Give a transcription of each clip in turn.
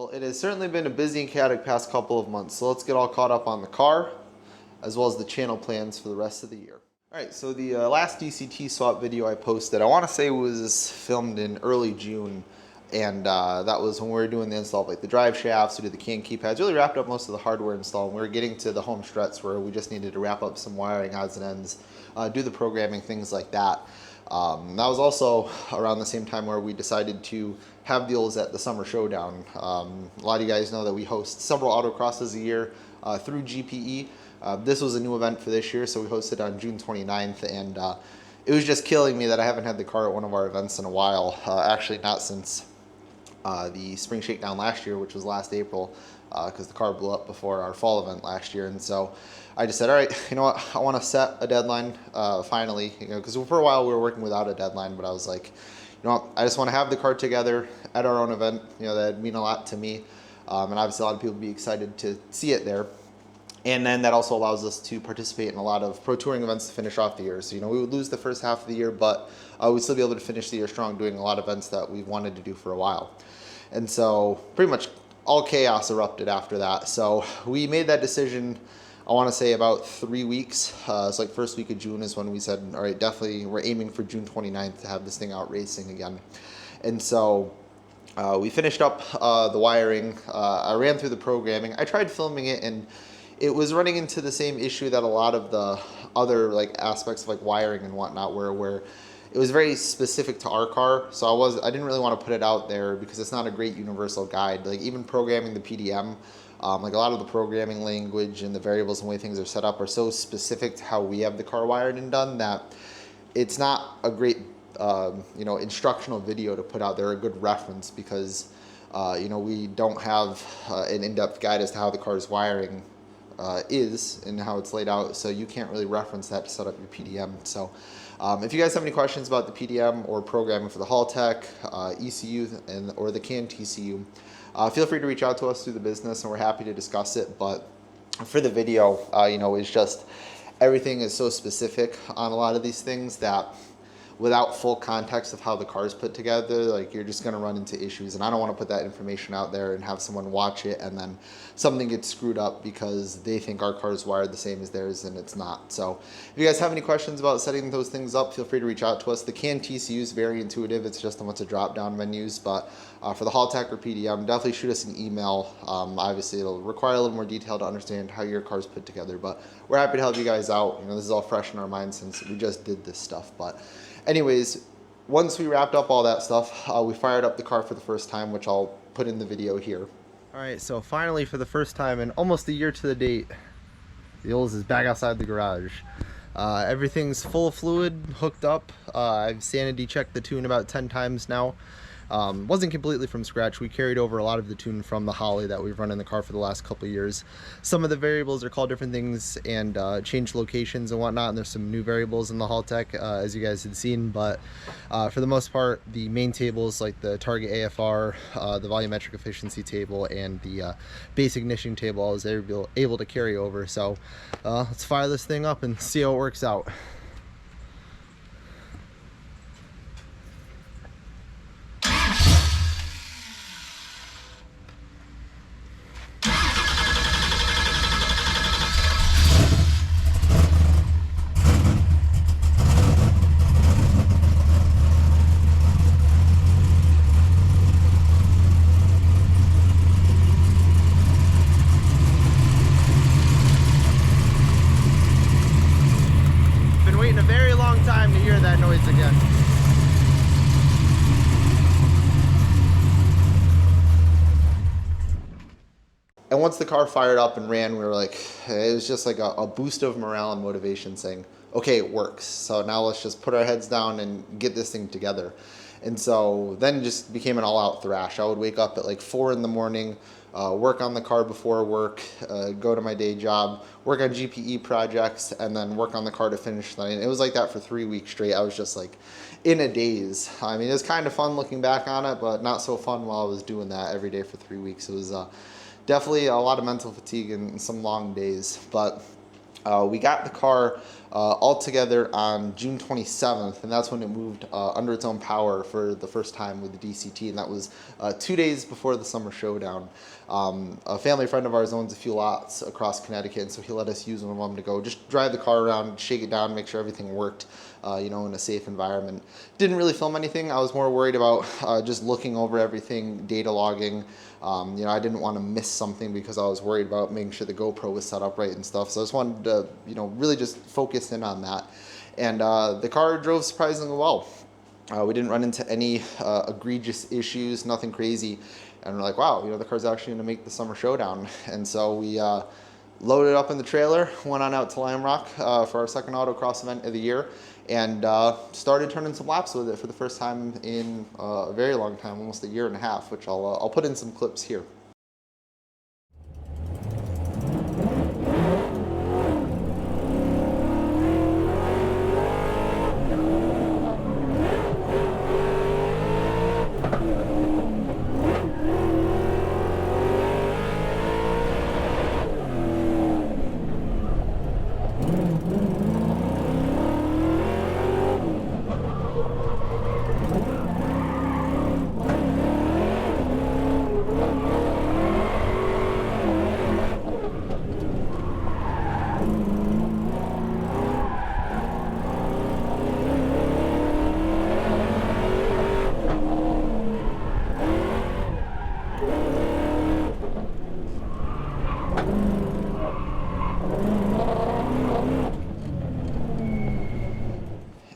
Well, it has certainly been a busy and chaotic past couple of months, so let's get all caught up on the car, as well as the channel plans for the rest of the year. Alright, so the last DCT swap video I posted, I want to say was filmed in early June, and that was when we were doing the install of like the drive shafts, we did the can keypads, really wrapped up most of the hardware install, and we were getting to the home stretch where we just needed to wrap up some wiring odds and ends, do the programming, things like that. That was also around the same time where we decided to have deals at the Summer Showdown. A lot of you guys know that we host several autocrosses a year through GPE. This was a new event for this year, so we hosted on June 29th, and it was just killing me that I haven't had the car at one of our events in a while. Actually, not since the Spring Shakedown last year, which was last April, because the car blew up before our fall event last year. And so I just said, all right, you know what, I want to set a deadline finally, because for a while we were working without a deadline, but I was like, you know what, I just want to have the car together at our own event. That'd mean a lot to me, and obviously a lot of people would be excited to see it there. And then that also allows us to participate in a lot of pro touring events to finish off the year. So, we would lose the first half of the year, but we'd still be able to finish the year strong doing a lot of events that we've wanted to do for a while. And so pretty much all chaos erupted after that. So we made that decision, I want to say about 3 weeks. It's like first week of June is when we said, all right, definitely we're aiming for June 29th to have this thing out racing again. And so we finished up the wiring. I ran through the programming. I tried filming it, and it was running into the same issue that a lot of the other aspects of wiring and whatnot where it was very specific to our car. So I didn't really want to put it out there because it's not a great universal guide. Even programming the PDM, a lot of the programming language and the variables and the way things are set up are so specific to how we have the car wired and done that it's not a great instructional video to put out there, a good reference, because we don't have an in-depth guide as to how the car's wiring is and how it's laid out, so you can't really reference that to set up your PDM. So if you guys have any questions about the PDM or programming for the Haltech, ECU, or the CAN TCU, feel free to reach out to us through the business, and we're happy to discuss it. But for the video, it's just everything is so specific on a lot of these things that without full context of how the car is put together, you're just going to run into issues. And I don't want to put that information out there and have someone watch it and then something gets screwed up because they think our car is wired the same as theirs and it's not. So if you guys have any questions about setting those things up, feel free to reach out to us. The CAN TCU is very intuitive. It's just a bunch of drop-down menus. But for the Haltech or PDM, definitely shoot us an email. Obviously, it'll require a little more detail to understand how your car's put together. But we're happy to help you guys out. This is all fresh in our minds since we just did this stuff. But anyways, once we wrapped up all that stuff, we fired up the car for the first time, which I'll put in the video here. All right, so finally, for the first time in almost a year to the date, the Olds is back outside the garage. Everything's full of fluid, hooked up. I've sanity checked the tune about 10 times now. Wasn't completely from scratch. We carried over a lot of the tune from the Holly that we've run in the car for the last couple of years. Some of the variables are called different things and changed locations and whatnot, and there's some new variables in the Haltech, as you guys had seen. But for the most part, the main tables like the target AFR, the volumetric efficiency table, and the base ignition table I was able to carry over. So let's fire this thing up and see how it works out. Waiting a very long time to hear that noise again. And once the car fired up and ran, we were like, it was just like a boost of morale and motivation saying, okay, it works. So now let's just put our heads down and get this thing together. And so then it just became an all-out thrash. I would wake up at 4 in the morning, work on the car before work, go to my day job, work on GPE projects, and then work on the car to finish the night. And it was like that for 3 weeks straight. I was just in a daze. I mean, it was kind of fun looking back on it, but not so fun while I was doing that every day for 3 weeks. It was definitely a lot of mental fatigue and some long days. But We got the car all together on June 27th, and that's when it moved under its own power for the first time with the DCT, and that was 2 days before the summer showdown. A family friend of ours owns a few lots across Connecticut, and so he let us use one of them to go just drive the car around, shake it down, make sure everything worked, in a safe environment. Didn't really film anything. I was more worried about just looking over everything, data logging. I didn't want to miss something because I was worried about making sure the GoPro was set up right and stuff. So I just wanted to, really just focus in on that. And the car drove surprisingly well. We didn't run into any egregious issues, nothing crazy. And we're like, wow, the car's actually going to make the summer showdown. And so we loaded up in the trailer, went on out to Lime Rock for our second autocross event of the year, and started turning some laps with it for the first time in a very long time, almost a year and a half, which I'll put in some clips here.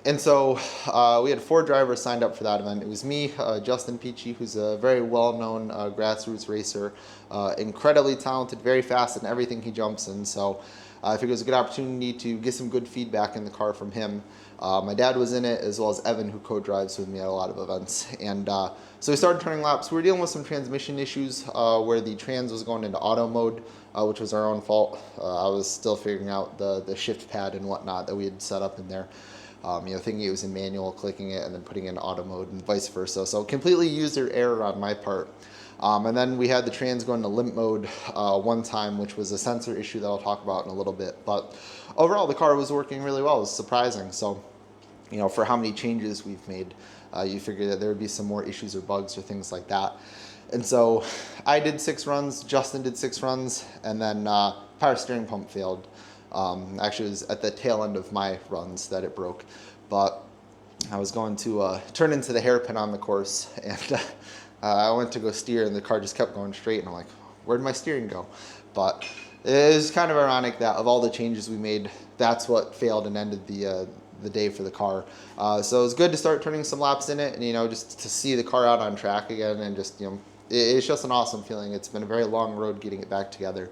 And so we had 4 drivers signed up for that event. It was me, Justin Peachy, who's a very well-known grassroots racer, incredibly talented, very fast in everything he jumps in. So I figured it was a good opportunity to get some good feedback in the car from him. My dad was in it, as well as Evan, who co-drives with me at a lot of events. And so we started turning laps. We were dealing with some transmission issues where the trans was going into auto mode, which was our own fault. I was still figuring out the shift pad and whatnot that we had set up in there. Thinking it was in manual, clicking it, and then putting it in auto mode and vice versa. So completely user error on my part. And then we had the trans go into limp mode one time, which was a sensor issue that I'll talk about in a little bit. But overall, the car was working really well. It was surprising. So, for how many changes we've made, you figure that there would be some more issues or bugs or things like that. And so I did 6 runs, Justin did 6 runs, and then power steering pump failed. Actually, it was at the tail end of my runs that it broke, but I was going to turn into the hairpin on the course, and I went to go steer, and the car just kept going straight, and I'm like, where'd my steering go? But it was kind of ironic that of all the changes we made, that's what failed and ended the day for the car. So it was good to start turning some laps in it, and just to see the car out on track again, and just it's just an awesome feeling. It's been a very long road getting it back together.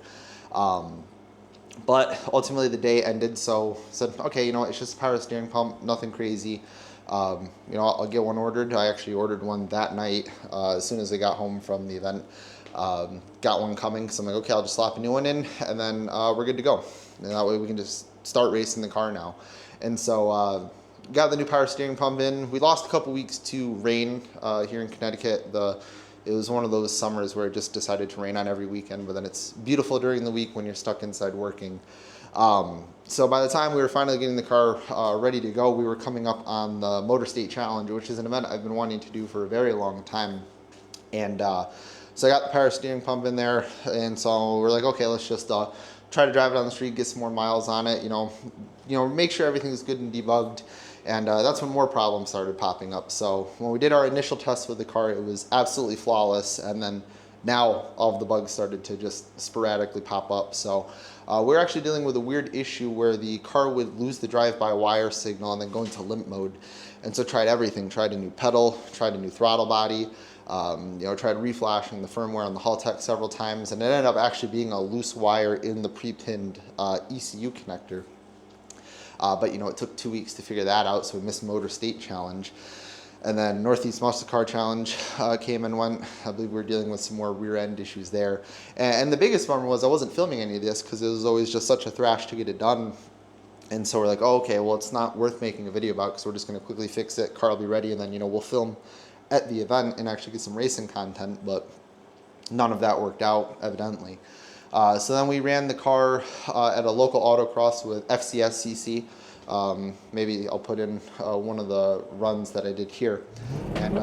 But ultimately the day ended, so I said, okay, it's just a power steering pump, nothing crazy. I'll get one ordered. I actually ordered one that night as soon as I got home from the event. Got one coming, so I'm like, okay, I'll just slap a new one in, and then we're good to go. And that way we can just start racing the car now. And so got the new power steering pump in. We lost a couple weeks to rain here in Connecticut. It was one of those summers where it just decided to rain on every weekend, but then it's beautiful during the week when you're stuck inside working. So by the time we were finally getting the car ready to go, we were coming up on the Motor State Challenge, which is an event I've been wanting to do for a very long time. And so I got the power steering pump in there, and so we're like, okay, let's just try to drive it on the street, get some more miles on it, make sure everything's good and debugged. And that's when more problems started popping up. So when we did our initial tests with the car, it was absolutely flawless. And then now all of the bugs started to just sporadically pop up. So we're actually dealing with a weird issue where the car would lose the drive-by-wire signal and then go into limp mode. And so tried everything, tried a new pedal, tried a new throttle body, tried reflashing the firmware on the Haltech several times. And it ended up actually being a loose wire in the pre-pinned ECU connector. But it took 2 weeks to figure that out, so we missed Motor State Challenge. And then Northeast Muscle Car Challenge came and went. I believe we were dealing with some more rear end issues there. And the biggest bummer was I wasn't filming any of this because it was always just such a thrash to get it done. And so we're like, oh, okay, well, it's not worth making a video about because we're just going to quickly fix it. Car will be ready, and then we'll film at the event and actually get some racing content. But none of that worked out, evidently. So then we ran the car at a local autocross with FCSCC. Maybe I'll put in one of the runs that I did here. And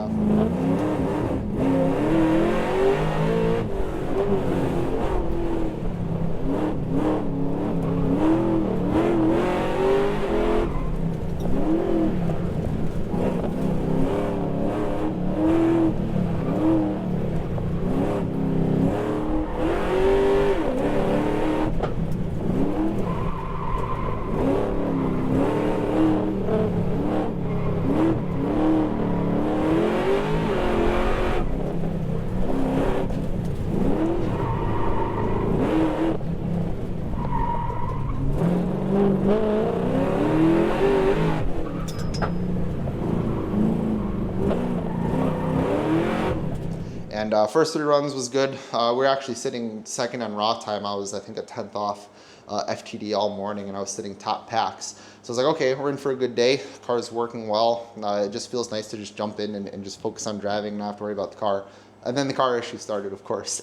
first 3 runs was good. We were actually sitting second on raw time. I was, I think, a 10th off FTD all morning, and I was sitting top packs. So I was like, okay, we're in for a good day. Car's working well. It just feels nice to just jump in and just focus on driving, not have to worry about the car. And then the car issue started, of course.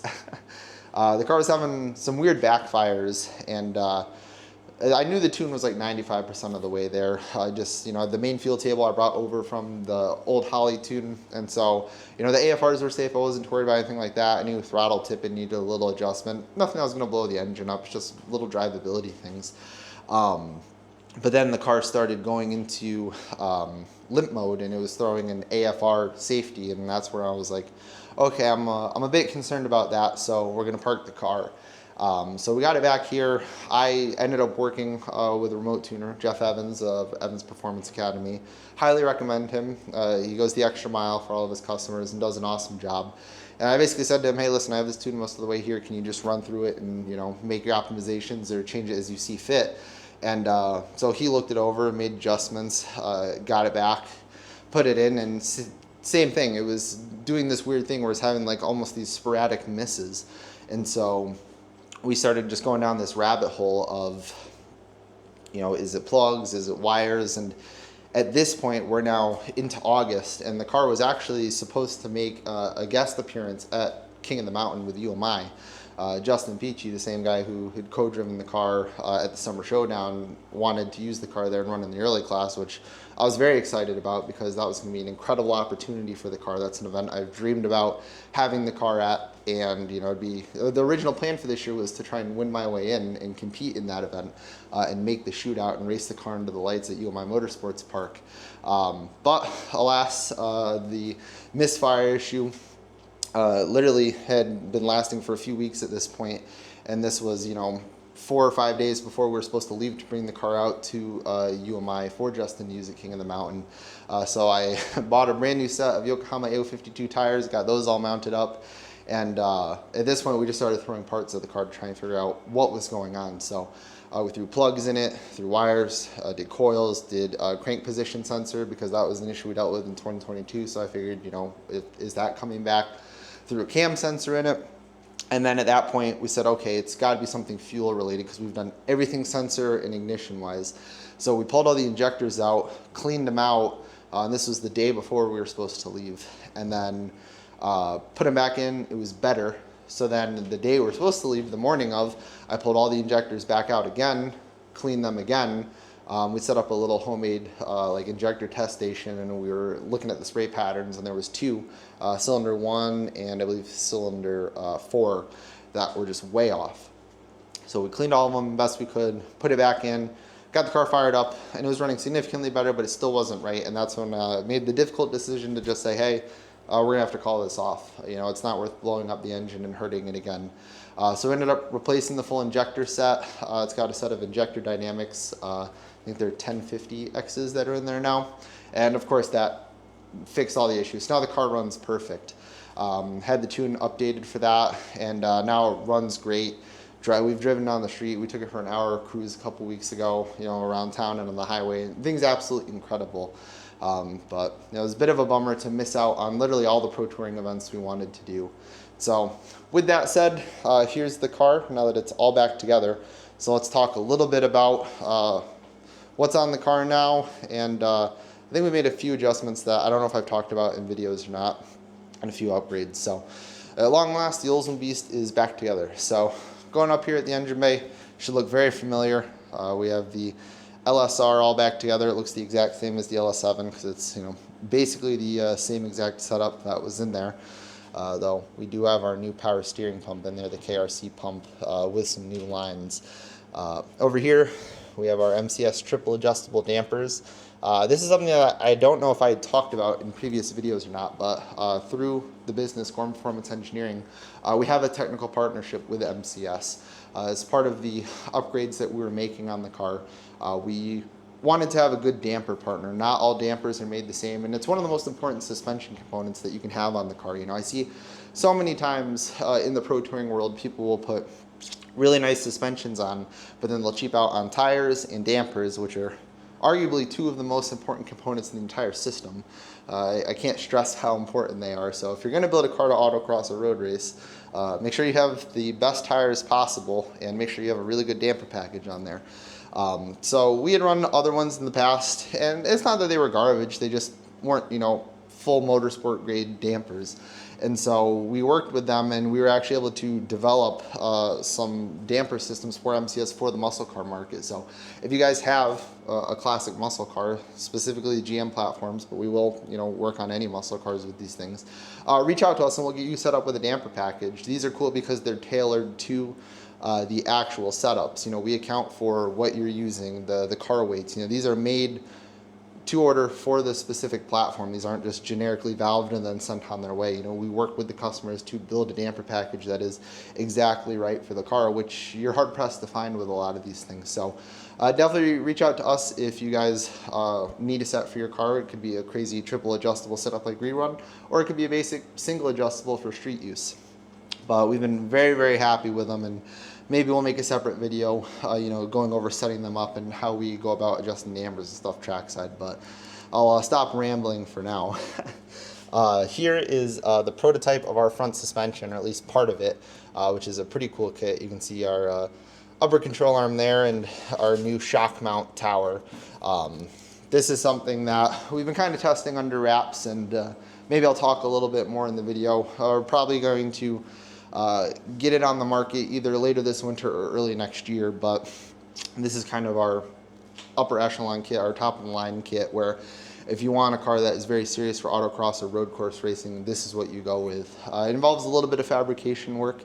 The car was having some weird backfires, and I knew the tune was like 95% of the way there. Just, the main fuel table I brought over from the old Holly tune. And so, the AFRs were safe. I wasn't worried about anything like that. I knew throttle tip needed a little adjustment. Nothing that was going to blow the engine up, just little drivability things. But then the car started going into limp mode, and it was throwing an AFR safety. And that's where I was like, okay, I'm a bit concerned about that. So we're going to park the car. So we got it back here. I ended up working with a remote tuner, Jeff Evans of Evans Performance Academy. Highly recommend him. He goes the extra mile for all of his customers and does an awesome job. And I basically said to him, hey, listen, I have this tune most of the way here. Can you just run through it and, make your optimizations or change it as you see fit? And so he looked it over, made adjustments, got it back, put it in, and same thing. It was doing this weird thing where it's having like almost these sporadic misses. And so we started just going down this rabbit hole of, is it plugs, is it wires? And at this point, we're now into August, and the car was actually supposed to make a guest appearance at King of the Mountain with UMI. Justin Peachy, the same guy who had co-driven the car at the Summer Showdown, wanted to use the car there and run in the early class, which I was very excited about because that was going to be an incredible opportunity for the car. That's an event I've dreamed about having the car at, and it'd be the original plan for this year was to try and win my way in and compete in that event and make the shootout and race the car into the lights at UMI Motorsports Park. But alas, the misfire issue literally had been lasting for a few weeks at this point, and this was 4 or 5 days before we were supposed to leave to bring the car out to UMI for Justin to use at King of the Mountain. So I bought a brand new set of Yokohama AO52 tires, got those all mounted up, and at this point we just started throwing parts of the car to try and figure out what was going on. So we threw plugs in it, threw wires, did coils, did crank position sensor because that was an issue we dealt with in 2022. So I figured, is that coming back? Threw a cam sensor in it. And then at that point, we said, okay, it's got to be something fuel related because we've done everything sensor and ignition wise. So we pulled all the injectors out, cleaned them out, and this was the day before we were supposed to leave. And then put them back in, it was better. So then the day we were supposed to leave, the morning of, I pulled all the injectors back out again, cleaned them again. We set up a little homemade like injector test station, and we were looking at the spray patterns, and there was 2, cylinder 1 and I believe cylinder 4 that were just way off. So we cleaned all of them best we could, put it back in, got the car fired up, and it was running significantly better, but it still wasn't right. And that's when I made the difficult decision to just say, hey, we're gonna have to call this off. It's not worth blowing up the engine and hurting it again. So we ended up replacing the full injector set. It's got a set of injector dynamics. I think they're 1050Xs that are in there now. And of course that fixed all the issues. Now the car runs perfect. Had the tune updated for that, and now it runs great. We've driven down the street. We took it for an hour cruise a couple weeks ago, around town and on the highway. Things absolutely incredible. But it was a bit of a bummer to miss out on literally all the Pro Touring events we wanted to do. So with that said, here's the car now that it's all back together. So let's talk a little bit about what's on the car now. And I think we made a few adjustments that I don't know if I've talked about in videos or not, and a few upgrades. So at long last, the Oldsmobeast is back together. So going up here at the engine bay, should look very familiar. We have the LSR all back together. It looks the exact same as the LS7 because it's, you know, basically the same exact setup that was in there. Though we do have our new power steering pump in there, the KRC pump, with some new lines. Over here, we have our MCS triple adjustable dampers. This is something that I don't know if I had talked about in previous videos or not, but through the business Gorham Performance Engineering, we have a technical partnership with MCS. As part of the upgrades that we were making on the car, we wanted to have a good damper partner. Not all dampers are made the same, and it's one of the most important suspension components that you can have on the car. You know, I see so many times in the pro touring world, people will put really nice suspensions on, but then they'll cheap out on tires and dampers, which are arguably two of the most important components in the entire system. I can't stress how important they are. So if you're going to build a car to autocross or road race, make sure you have the best tires possible and make sure you have a really good damper package on there. So we had run other ones in the past, and it's not that they were garbage, they just weren't, you know, full motorsport grade dampers. And so we worked with them, and we were actually able to develop some damper systems for MCS for the muscle car market. So if you guys have a classic muscle car, specifically GM platforms, but we will, you know, work on any muscle cars with these things, reach out to us and we'll get you set up with a damper package. These are cool because they're tailored to the actual setups. You know, we account for what you're using, the car weights. You know, these are made to order for the specific platform. These aren't just generically valved and then sent on their way. You know, we work with the customers to build a damper package that is exactly right for the car, which you're hard pressed to find with a lot of these things. So definitely reach out to us if you guys need a set for your car. It could be a crazy triple adjustable setup like we run, or it could be a basic single adjustable for street use. But we've been very, very happy with them, and maybe we'll make a separate video, you know, going over setting them up and how we go about adjusting the dampers and stuff trackside. But I'll stop rambling for now. Here is the prototype of our front suspension, or at least part of it, which is a pretty cool kit. You can see our upper control arm there and our new shock mount tower. This is something that we've been kind of testing under wraps, and maybe I'll talk a little bit more in the video. We're probably going to get it on the market either later this winter or early next year, but this is kind of our upper echelon kit, our top of the line kit, where if you want a car that is very serious for autocross or road course racing, this is what you go with. It involves a little bit of fabrication work,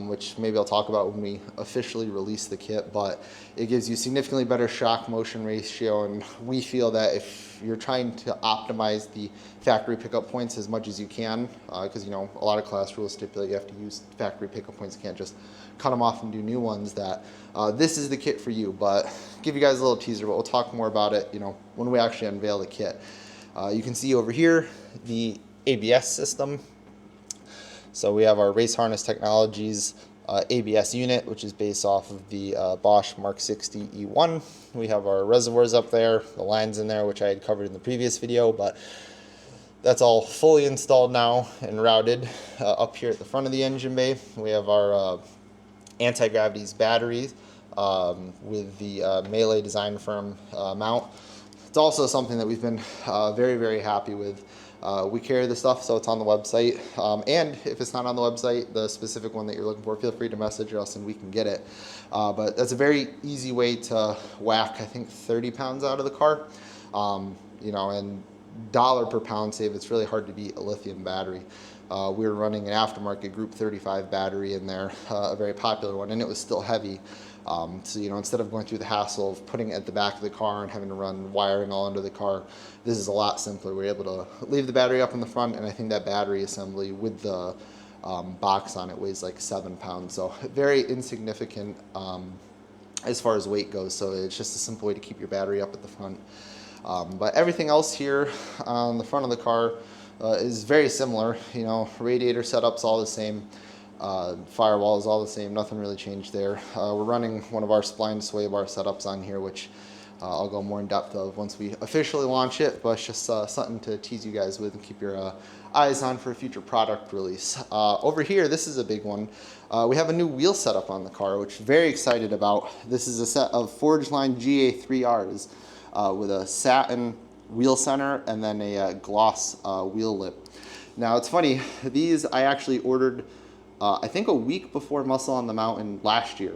which maybe I'll talk about when we officially release the kit, but it gives you significantly better shock motion ratio, and we feel that if you're trying to optimize the factory pickup points as much as you can, because you know, a lot of class rules stipulate you have to use factory pickup points, you can't just cut them off and do new ones, that this is the kit for you. But give you guys a little teaser, but we'll talk more about it, you know, when we actually unveil the kit. You can see over here the ABS system. So we have our Race Harness Technologies ABS unit, which is based off of the Bosch Mark 60 E1. We have our reservoirs up there, the lines in there, which I had covered in the previous video, but that's all fully installed now and routed. Up here at the front of the engine bay, we have our anti-gravity's batteries with the Melee design firm mount. It's also something that we've been very, very happy with. We carry the stuff, so it's on the website. And if it's not on the website, the specific one that you're looking for, feel free to message us and we can get it. But that's a very easy way to whack, I think, 30 pounds out of the car. You know, and dollar per pound save, it's really hard to beat a lithium battery. We were running an aftermarket Group 35 battery in there, a very popular one, and it was still heavy. So, you know, instead of going through the hassle of putting it at the back of the car and having to run wiring all under the car, this is a lot simpler. We're able to leave the battery up in the front, and I think that battery assembly with the box on it weighs like 7 pounds. So very insignificant as far as weight goes. So it's just a simple way to keep your battery up at the front. But everything else here on the front of the car is very similar. You know, radiator setup's all the same. Firewall is all the same, nothing really changed there. We're running one of our spline sway bar setups on here, which I'll go more in depth of once we officially launch it, but it's just something to tease you guys with and keep your eyes on for a future product release. Over here, this is a big one. We have a new wheel setup on the car, which I'm very excited about. This is a set of Forgeline GA3Rs with a satin wheel center and then a gloss wheel lip. Now it's funny, these I actually ordered I think a week before Muscle on the Mountain last year.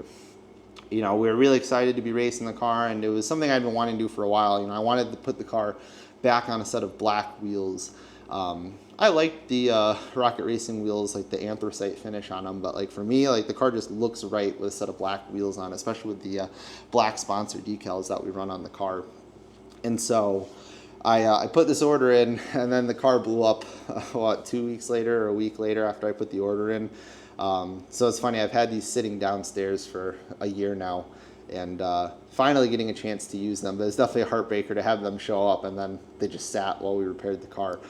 You know, we were really excited to be racing the car, and it was something I'd been wanting to do for a while. You know, I wanted to put the car back on a set of black wheels. I liked the Rocket Racing wheels, like the anthracite finish on them, but like for me, like the car just looks right with a set of black wheels on, especially with the black sponsor decals that we run on the car. And so I put this order in, and then the car blew up, 2 weeks later or a week later after I put the order in. So it's funny, I've had these sitting downstairs for a year now, and finally getting a chance to use them. But it's definitely a heartbreaker to have them show up and then they just sat while we repaired the car.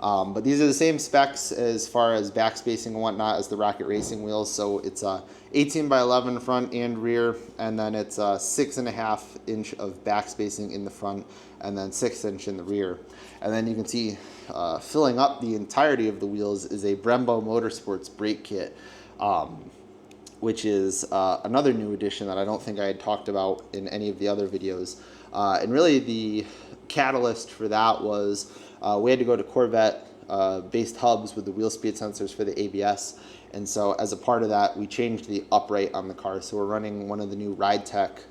But these are the same specs as far as backspacing and whatnot as the Rocket Racing wheels. So it's 18 by 11 front and rear, and then it's 6.5 inch of backspacing in the front, and then 6 inch in the rear. And then you can see filling up the entirety of the wheels is a Brembo Motorsports brake kit, which is another new addition that I don't think I had talked about in any of the other videos. And really the catalyst for that was we had to go to Corvette based hubs with the wheel speed sensors for the ABS. And so as a part of that, we changed the upright on the car. So we're running one of the new Ride Tech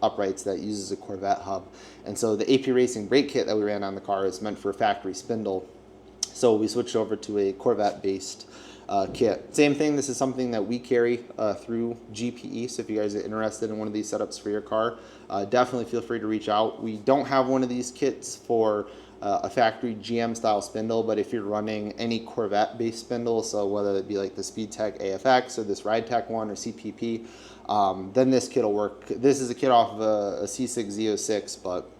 uprights that uses a Corvette hub. And so the AP Racing brake kit that we ran on the car is meant for a factory spindle. So we switched over to a Corvette based kit. Same thing, this is something that we carry through GPE, so if you guys are interested in one of these setups for your car, definitely feel free to reach out. We don't have one of these kits for a factory GM style spindle, but if you're running any Corvette based spindle, so whether it be like the SpeedTech AFX or this RideTech one or CPP, then this kit will work. This is a kit off of a C6 Z06, but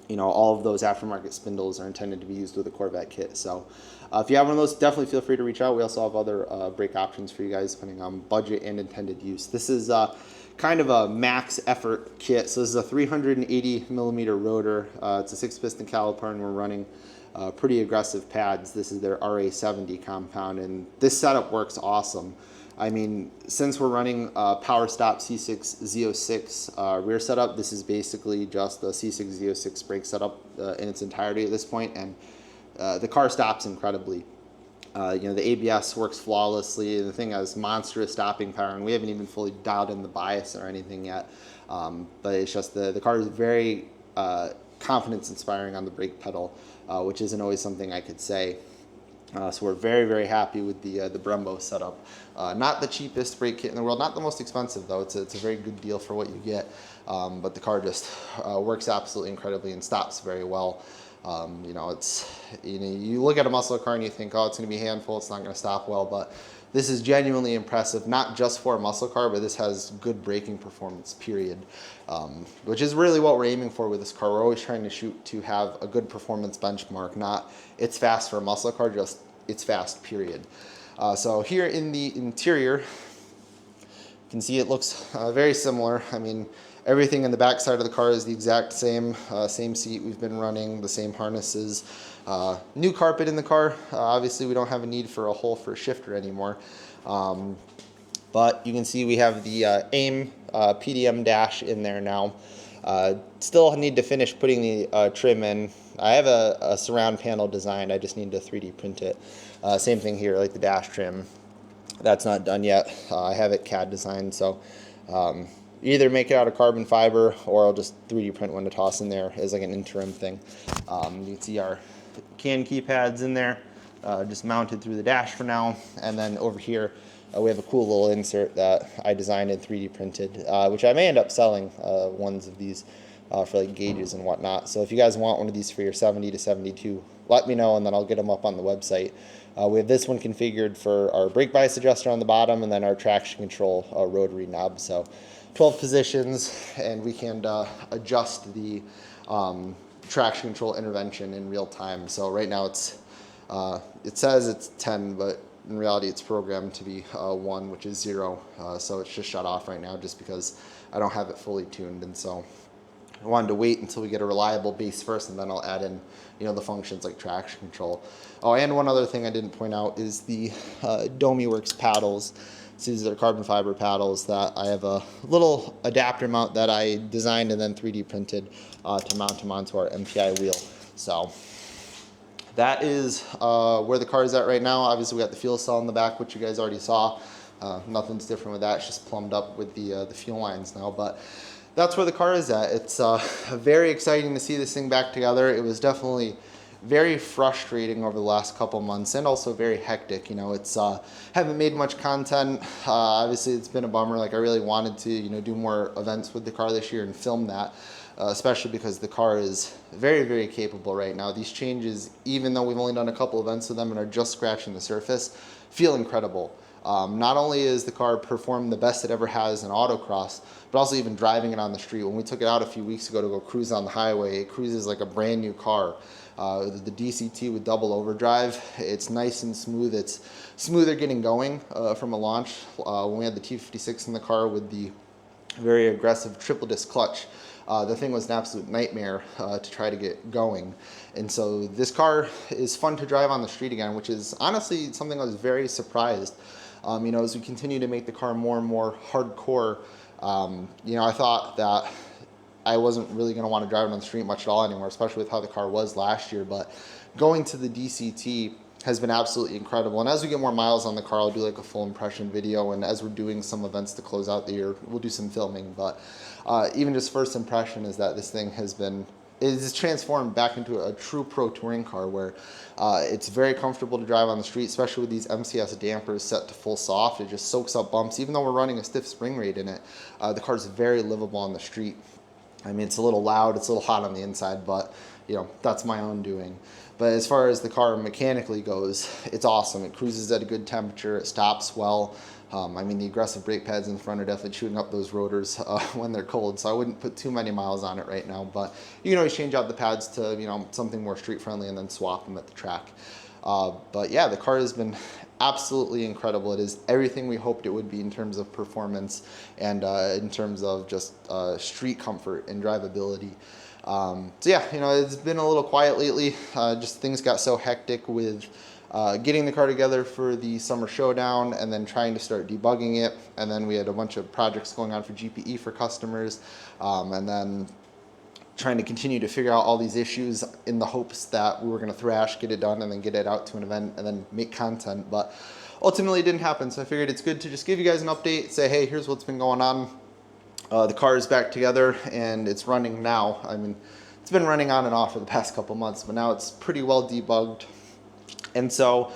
you know, all of those aftermarket spindles are intended to be used with a Corvette kit. So if you have one of those, definitely feel free to reach out. We also have other brake options for you guys depending on budget and intended use. This is kind of a max effort kit. So this is a 380 millimeter rotor. It's a 6-piston caliper, and we're running pretty aggressive pads. This is their RA70 compound, and this setup works awesome. I mean, since we're running Power Stop C6 Z06 rear setup, this is basically just the C6 Z06 brake setup in its entirety at this point, and the car stops incredibly. You know, the ABS works flawlessly. The thing has monstrous stopping power, and we haven't even fully dialed in the bias or anything yet. But it's just the car is very confidence inspiring on the brake pedal, which isn't always something I could say. So we're very, very happy with the Brembo setup. Not the cheapest brake kit in the world, not the most expensive though. It's a very good deal for what you get. But the car just works absolutely incredibly and stops very well. You know, you look at a muscle car and you think, oh, it's going to be a handful, it's not going to stop well, but this is genuinely impressive, not just for a muscle car, but this has good braking performance, period. Which is really what we're aiming for with this car. We're always trying to shoot to have a good performance benchmark, not it's fast for a muscle car, just it's fast, period. So here in the interior, you can see it looks very similar. I mean, everything in the back side of the car is the exact same, same seat we've been running, the same harnesses. New carpet in the car. Obviously, we don't have a need for a hole for a shifter anymore. But you can see we have the AIM PDM dash in there now. Still need to finish putting the trim in. I have a surround panel designed. I just need to 3D print it. Same thing here, like the dash trim. That's not done yet. I have it CAD designed, so either make it out of carbon fiber or I'll just 3D print one to toss in there as like an interim thing. You can see our CAN keypads in there, just mounted through the dash for now. And then over here, we have a cool little insert that I designed and 3D printed, which I may end up selling ones of these for like gauges and whatnot. So if you guys want one of these for your 70 to 72, let me know and then I'll get them up on the website. We have this one configured for our brake bias adjuster on the bottom and then our traction control rotary knob. So 12 positions, and we can adjust the traction control intervention in real time. So right now it's it says it's 10, but in reality it's programmed to be 1, which is 0. So it's just shut off right now just because I don't have it fully tuned, and so I wanted to wait until we get a reliable base first, and then I'll add in, you know, the functions like traction control. Oh, and one other thing I didn't point out is the DomiWorks paddles. So these are carbon fiber paddles that I have a little adapter mount that I designed and then 3D printed to mount them onto our MPI wheel. So that is where the car is at right now. Obviously we got the fuel cell in the back, which you guys already saw. Nothing's different with that. It's just plumbed up with the fuel lines now, but that's where the car is at. It's very exciting to see this thing back together. It was definitely very frustrating over the last couple months, and also very hectic. You know, it's haven't made much content. Obviously it's been a bummer. Like, I really wanted to, you know, do more events with the car this year and film that, especially because the car is very, very capable right now. These changes, even though we've only done a couple events with them and are just scratching the surface, feel incredible. Not only is the car performed the best it ever has in autocross, but also even driving it on the street. When we took it out a few weeks ago to go cruise on the highway, it cruises like a brand new car. The DCT with double overdrive, it's nice and smooth. It's smoother getting going from a launch. When we had the T56 in the car with the very aggressive triple disc clutch, the thing was an absolute nightmare to try to get going. And so this car is fun to drive on the street again, which is honestly something I was very surprised. You know, as we continue to make the car more and more hardcore, you know, I thought that I wasn't really going to want to drive it on the street much at all anymore, especially with how the car was last year. But going to the DCT has been absolutely incredible. And as we get more miles on the car, I'll do like a full impression video. And as we're doing some events to close out the year, we'll do some filming. But even just first impression is that this thing is transformed back into a true pro touring car, where it's very comfortable to drive on the street, especially with these MCS dampers set to full soft. It just soaks up bumps. Even though we're running a stiff spring rate in it, the car's very livable on the street. I mean, it's a little loud, it's a little hot on the inside, but you know, that's my own doing. But as far as the car mechanically goes, it's awesome. It cruises at a good temperature, it stops well. I mean, the aggressive brake pads in the front are definitely shooting up those rotors when they're cold, so I wouldn't put too many miles on it right now, but you can always change out the pads to, you know, something more street friendly and then swap them at the track. But yeah, the car has been absolutely incredible. It is everything we hoped it would be in terms of performance and in terms of just street comfort and drivability. So yeah, you know, it's been a little quiet lately. Just things got so hectic with getting the car together for the summer showdown and then trying to start debugging it. And then we had a bunch of projects going on for GPE for customers. And then trying to continue to figure out all these issues in the hopes that we were going to thrash, get it done, and then get it out to an event and then make content. But ultimately it didn't happen. So I figured it's good to just give you guys an update, say, hey, here's what's been going on. The car is back together and it's running now. I mean, it's been running on and off for the past couple months, but now it's pretty well debugged. And so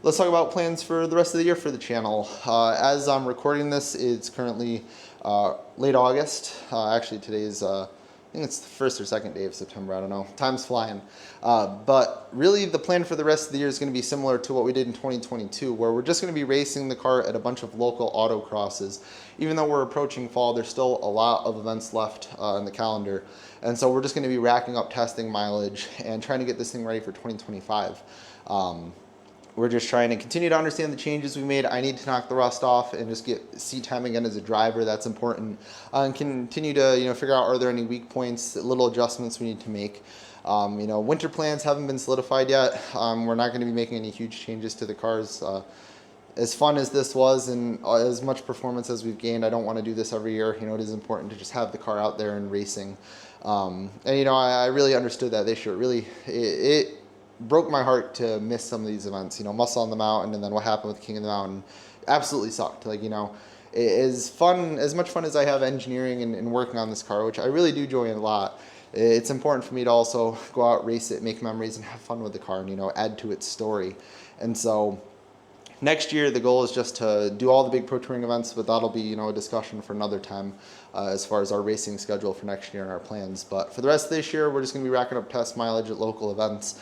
let's talk about plans for the rest of the year for the channel. As I'm recording this, it's currently late August. Actually, today's I think it's the first or second day of September, I don't know. Time's flying. But really the plan for the rest of the year is going to be similar to what we did in 2022, where we're just going to be racing the car at a bunch of local autocrosses. Even though we're approaching fall, there's still a lot of events left in the calendar. And so we're just going to be racking up testing mileage and trying to get this thing ready for 2025. We're just trying to continue to understand the changes we made. I need to knock the rust off and just get seat time again as a driver. That's important. And continue to, you know, figure out, are there any weak points, little adjustments we need to make. You know, winter plans haven't been solidified yet. We're not going to be making any huge changes to the cars. As fun as this was and as much performance as we've gained, I don't want to do this every year. You know, it is important to just have the car out there and racing. And you know, I really understood that this year. It broke my heart to miss some of these events. You know, Muscle on the Mountain, and then what happened with King of the Mountain absolutely sucked. Like, you know, as much fun as I have engineering and working on this car, which I really do enjoy a lot, it's important for me to also go out, race it, make memories, and have fun with the car and, you know, add to its story. And so next year, the goal is just to do all the big pro touring events, but that'll be, you know, a discussion for another time as far as our racing schedule for next year and our plans. But for the rest of this year, we're just going to be racking up test mileage at local events.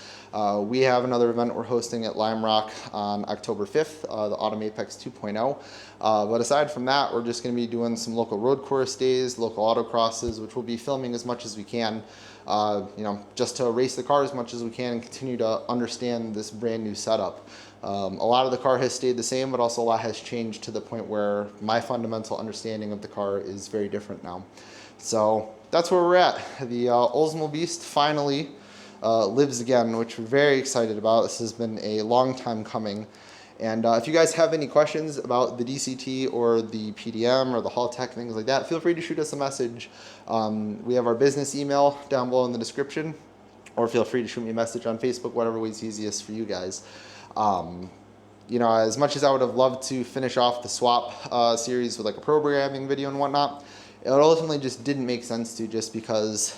We have another event we're hosting at Lime Rock on October 5th, the Autumn Apex 2.0. But aside from that, we're just going to be doing some local road course days, local autocrosses, which we'll be filming as much as we can, you know, just to race the car as much as we can and continue to understand this brand new setup. A lot of the car has stayed the same, but also a lot has changed to the point where my fundamental understanding of the car is very different now. So that's where we're at. The Oldsmobeast finally lives again, which we're very excited about. This has been a long time coming. And if you guys have any questions about the DCT or the PDM or the Hall Tech, things like that, feel free to shoot us a message. We have our business email down below in the description. or feel free to shoot me a message on Facebook, whatever way's easiest for you guys. You know, as much as I would have loved to finish off the swap series with like a programming video and whatnot, it ultimately just didn't make sense to, just because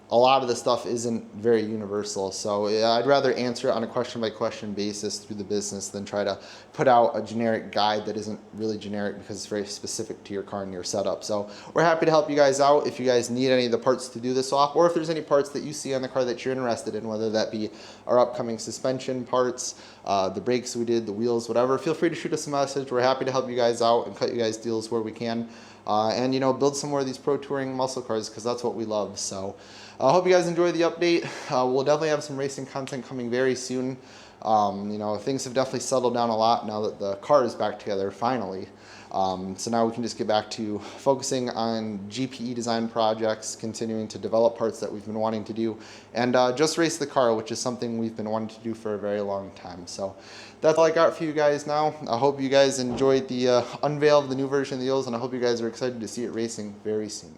a lot of the stuff isn't very universal. So I'd rather answer it on a question by question basis through the business than try to put out a generic guide that isn't really generic, because it's very specific to your car and your setup. So we're happy to help you guys out if you guys need any of the parts to do the swap, or if there's any parts that you see on the car that you're interested in, whether that be our upcoming suspension parts, the brakes we did, the wheels, whatever. Feel free to shoot us a message. We're happy to help you guys out and cut you guys deals where we can. And, you know, build some more of these pro touring muscle cars, because that's what we love. So I hope you guys enjoy the update. We'll definitely have some racing content coming very soon. You know, things have definitely settled down a lot now that the car is back together finally. So now we can just get back to focusing on GPE design projects, continuing to develop parts that we've been wanting to do, and just race the car, which is something we've been wanting to do for a very long time. So that's all I got for you guys now. I hope you guys enjoyed the unveil of the new version of the Olds, and I hope you guys are excited to see it racing very soon.